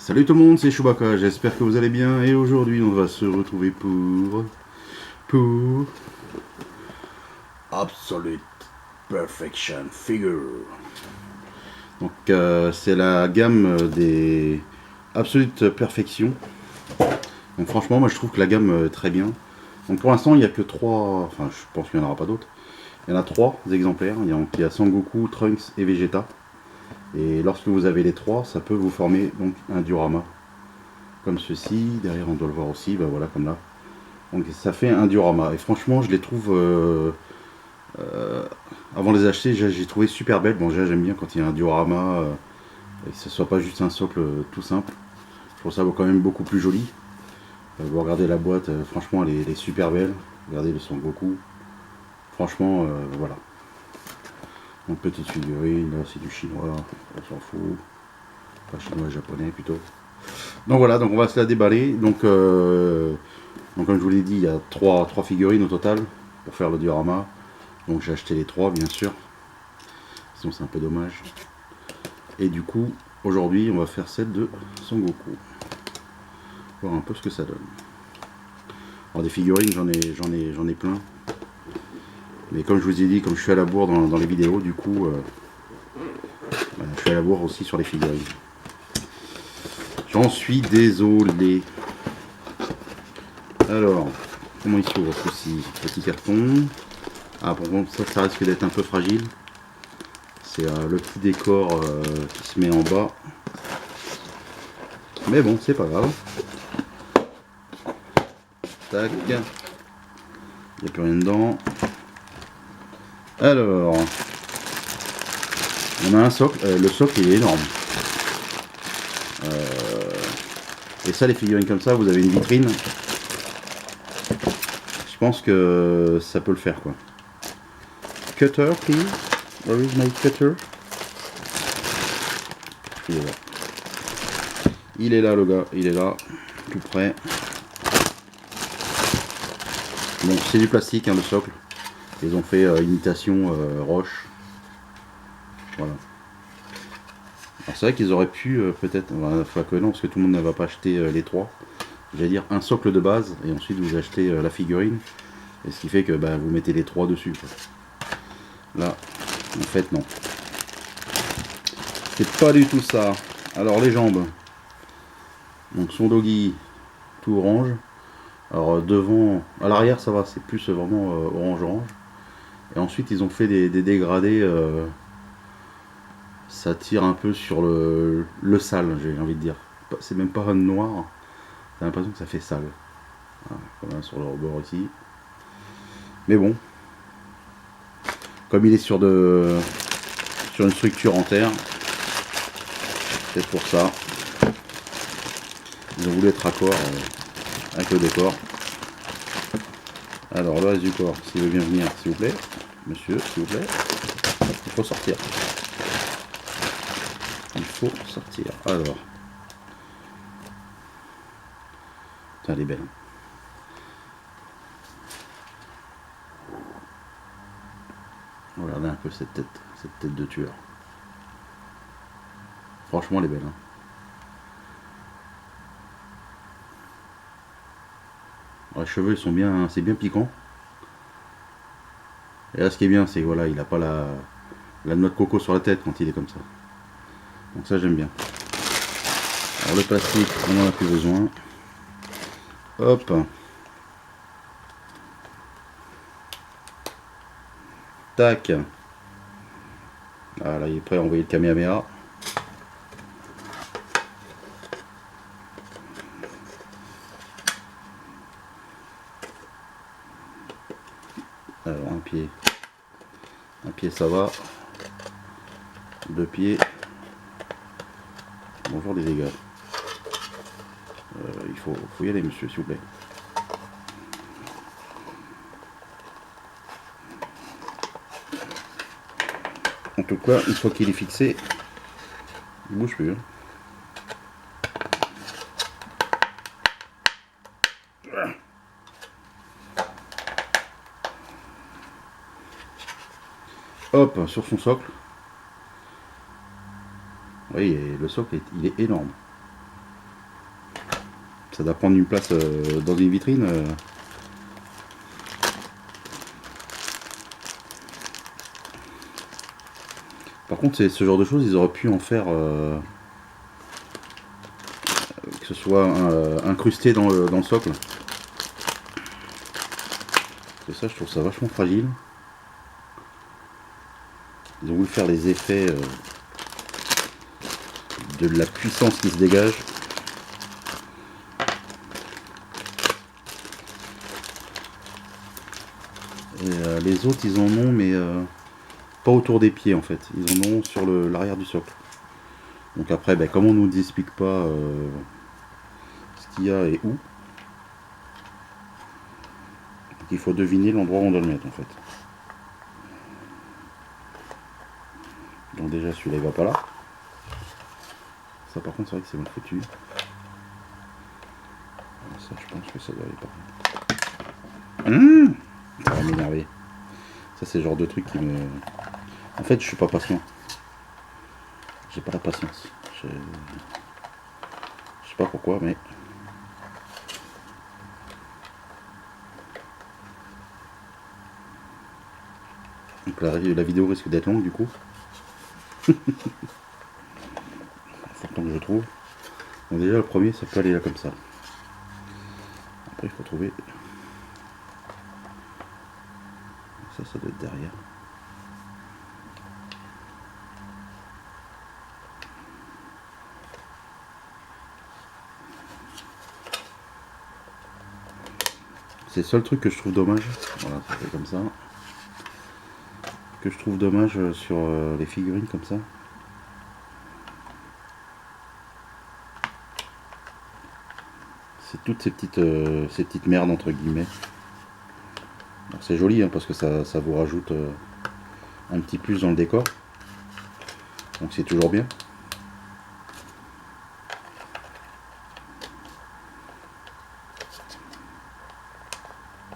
Salut tout le monde, c'est Chewbacca, j'espère que vous allez bien et aujourd'hui on va se retrouver pour Absolute Perfection Figure. Donc c'est la gamme des Absolute Perfection. Donc franchement moi je trouve que la gamme est très bien. Donc pour l'instant il n'y a que 3, enfin je pense qu'il n'y en aura pas d'autres. Il y en a 3 exemplaires, il y a Sangoku, Trunks et Vegeta. Et lorsque vous avez les 3, ça peut vous former donc un diorama. Comme ceci, derrière on doit le voir aussi, bah voilà comme là. Donc ça fait un diorama. Et franchement je les trouve, avant de les acheter, j'ai trouvé super belles. Bon déjà j'aime bien quand il y a un diorama, et que ce soit pas juste un socle tout simple. Je trouve ça quand même beaucoup plus joli. Vous regardez la boîte, franchement elle est super belle. Regardez le Son Goku. Franchement voilà. Donc petite figurine, là c'est du chinois, on s'en fout. Pas chinois, japonais plutôt. Donc voilà, donc on va se la déballer. Donc comme je vous l'ai dit, il y a 3 figurines au total pour faire le diorama. Donc j'ai acheté les 3 bien sûr. Sinon c'est un peu dommage. Et du coup, aujourd'hui on va faire celle de Son Goku. Voir un peu ce que ça donne. Alors des figurines j'en ai plein. Mais comme je vous ai dit, comme je suis à la bourre dans les vidéos, du coup je suis à la bourre aussi sur les figurines. J'en suis désolé. Alors, comment il s'ouvre ceci? Petit carton. Ah bon, ça risque d'être un peu fragile. C'est le petit décor qui se met en bas. Mais bon, c'est pas grave. Tac. Il n'y a plus rien dedans. Alors, on a un socle. Le socle il est énorme. Et ça, les figurines comme ça, vous avez une vitrine. Je pense que ça peut le faire quoi. Cutter, please. Where is my cutter? Il est là. Il est là le gars, il est là, tout près. Bon, c'est du plastique hein, le socle. Ils ont fait imitation roche. Voilà. Alors c'est vrai qu'ils auraient pu peut-être, enfin que non, parce que tout le monde ne va pas acheter les 3. J'allais dire un socle de base et ensuite vous achetez la figurine. Et ce qui fait que vous mettez les 3 dessus. Quoi. Là, en fait non. C'est pas du tout ça. Alors les jambes. Donc son doggy tout orange. Alors devant, à l'arrière ça va, c'est plus vraiment orange. Et ensuite ils ont fait des dégradés. Ça tire un peu sur le sale, j'ai envie de dire. C'est même pas noir. T'as l'impression que ça fait sale. Voilà, sur le rebord ici. Mais bon. Comme il est sur une structure en terre. C'est pour ça. Ils ont voulu être raccord avec le décor. Alors le reste du corps, s'il veut bien venir, s'il vous plaît. Monsieur, s'il vous plaît. Il faut sortir. Il faut sortir. Alors. Putain, elle est belle. Regardez un peu cette tête de tueur. Franchement, elle est belle. Hein. Alors, les cheveux, ils sont bien, c'est bien piquant. Et là, ce qui est bien, c'est que voilà, il n'a pas la noix de coco sur la tête quand il est comme ça. Donc ça, j'aime bien. Alors le plastique, on n'en a plus besoin. Hop. Tac. Voilà, il est prêt à envoyer le Kamehameha. Alors un pied ça va. 2 pieds. Bonjour les dégâts. Il faut y aller monsieur s'il vous plaît. En tout cas, une fois qu'il est fixé, il bouge plus. Hein. Hop, sur son socle. Oui, le socle, il est énorme. Ça doit prendre une place dans une vitrine. Par contre, c'est ce genre de choses, ils auraient pu en faire que ce soit incrusté dans le socle. Et ça, je trouve ça vachement fragile. Ils ont voulu faire les effets de la puissance qui se dégage. Et les autres, ils en ont, mais pas autour des pieds en fait. Ils en ont sur l'arrière du socle. Donc après, ben, comme on ne nous explique pas ce qu'il y a et où, donc il faut deviner l'endroit où on doit le mettre en fait. Donc déjà celui-là il va pas là. Ça par contre c'est vrai que c'est mal foutu. Ça je pense que ça doit aller par là. Ça va m'énerver. Ça c'est le genre de truc qui me... En fait je suis pas patient. J'ai pas la patience. Je sais pas pourquoi mais... Donc la vidéo risque d'être longue du coup. Faut le temps que je trouve. Donc déjà le premier ça peut aller là comme ça. Après il faut trouver... Ça doit être derrière. C'est le seul truc que je trouve dommage. Voilà, ça fait comme ça. Que je trouve dommage sur les figurines comme ça. C'est toutes ces petites merdes entre guillemets. C'est joli hein, parce que ça vous rajoute un petit plus dans le décor. Donc c'est toujours bien.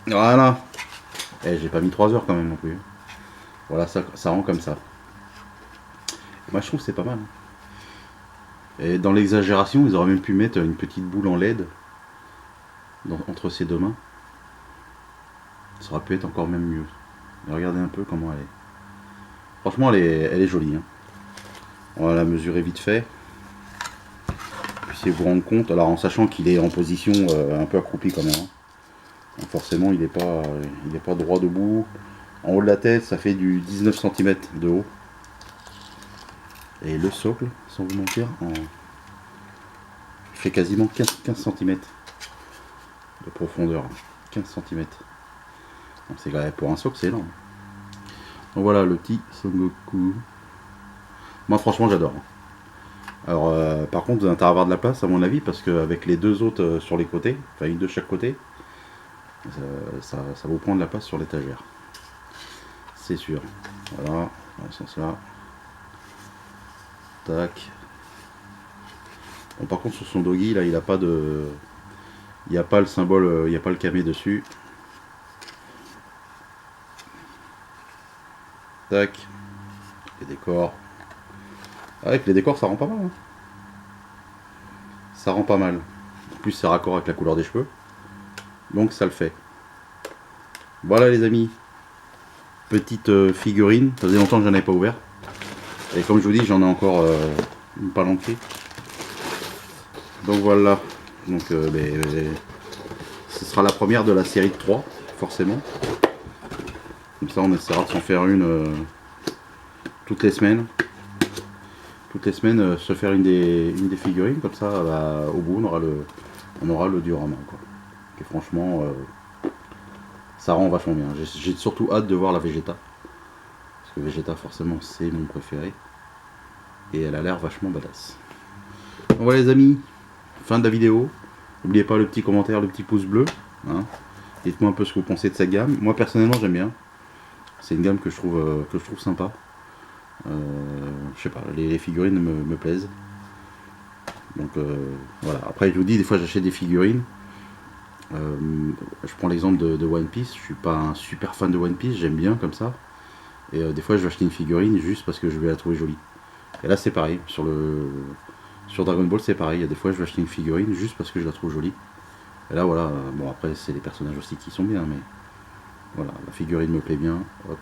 Voilà. Eh, j'ai pas mis 3 heures quand même non plus. Voilà, ça rend comme ça. Moi je trouve que c'est pas mal. Et dans l'exagération, ils auraient même pu mettre une petite boule en LED entre ces deux mains. Ça aurait pu être encore même mieux. Mais regardez un peu comment elle est. Franchement, elle est jolie. Hein. On va la mesurer vite fait. Puissiez vous rendre compte. Alors en sachant qu'il est en position un peu accroupi quand même. Hein. Donc forcément, il n'est pas droit debout. En haut de la tête, ça fait du 19 cm de haut. Et le socle, sans vous mentir, il fait quasiment 15 cm de profondeur. 15 cm. C'est pour un socle, c'est énorme. Donc voilà le petit Son Goku. Moi franchement j'adore. Alors par contre vous allez avoir de la place à mon avis parce qu'avec les deux autres sur les côtés, enfin une de chaque côté, ça vous prend de la place sur l'étagère. C'est sûr. Voilà, dans ce sens là. Tac. Bon, par contre sur son doggy là il n'a pas de. Il n'y a pas le symbole, il n'y a pas le camé dessus. Tac. Les décors. Avec les décors ça rend pas mal. Hein. Ça rend pas mal. En plus c'est raccord avec la couleur des cheveux. Donc ça le fait. Voilà les amis. Petite figurine. Ça faisait longtemps que j'en avais pas ouvert. Et comme je vous dis j'en ai encore une palanquée. Donc voilà. Donc ce sera la première de la série de 3 forcément. Comme ça on essaiera de s'en faire une toutes les semaines. Toutes les semaines se faire une des figurines. Comme ça bah, au bout on aura le diorama quoi. Et franchement ça rend vachement bien. J'ai surtout hâte de voir la Vegeta. Parce que Vegeta forcément c'est mon préféré. Et elle a l'air vachement badass. Donc voilà les amis. Fin de la vidéo. N'oubliez pas le petit commentaire, le petit pouce bleu. Hein. Dites-moi un peu ce que vous pensez de cette gamme. Moi personnellement j'aime bien. C'est une gamme que je trouve sympa. Je sais pas, les figurines me plaisent. Donc voilà. Après je vous dis, des fois j'achète des figurines. Je prends l'exemple de One Piece. Je suis pas un super fan de One Piece, j'aime bien comme ça. Et des fois je vais acheter une figurine juste parce que je vais la trouver jolie. Et là c'est pareil, sur Sur Dragon Ball, c'est pareil. Il y a des fois, je vais acheter une figurine juste parce que je la trouve jolie. Et là, voilà. Bon, après, c'est les personnages aussi qui sont bien, mais voilà, la figurine me plaît bien. Hop,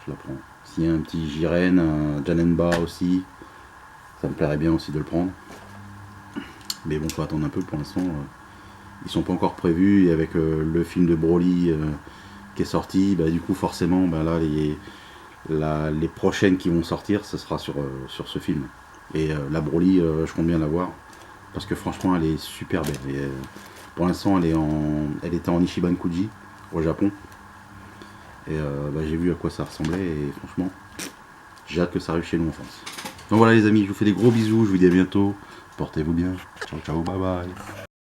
je la prends. S'il y a un petit Jiren, un Janemba aussi, ça me plairait bien aussi de le prendre. Mais bon, faut attendre un peu pour l'instant. Ils sont pas encore prévus. Et avec le film de Broly qui est sorti, bah, du coup, forcément, bah, là, les prochaines qui vont sortir, ce sera sur ce film. Et la Broly, je compte bien la voir. Parce que franchement, elle est super belle. Et, pour l'instant, elle était en Ichiban Kuji, au Japon. Et bah, j'ai vu à quoi ça ressemblait. Et franchement, j'ai hâte que ça arrive chez nous en France. Donc voilà les amis, je vous fais des gros bisous. Je vous dis à bientôt. Portez-vous bien. Ciao, ciao, bye bye.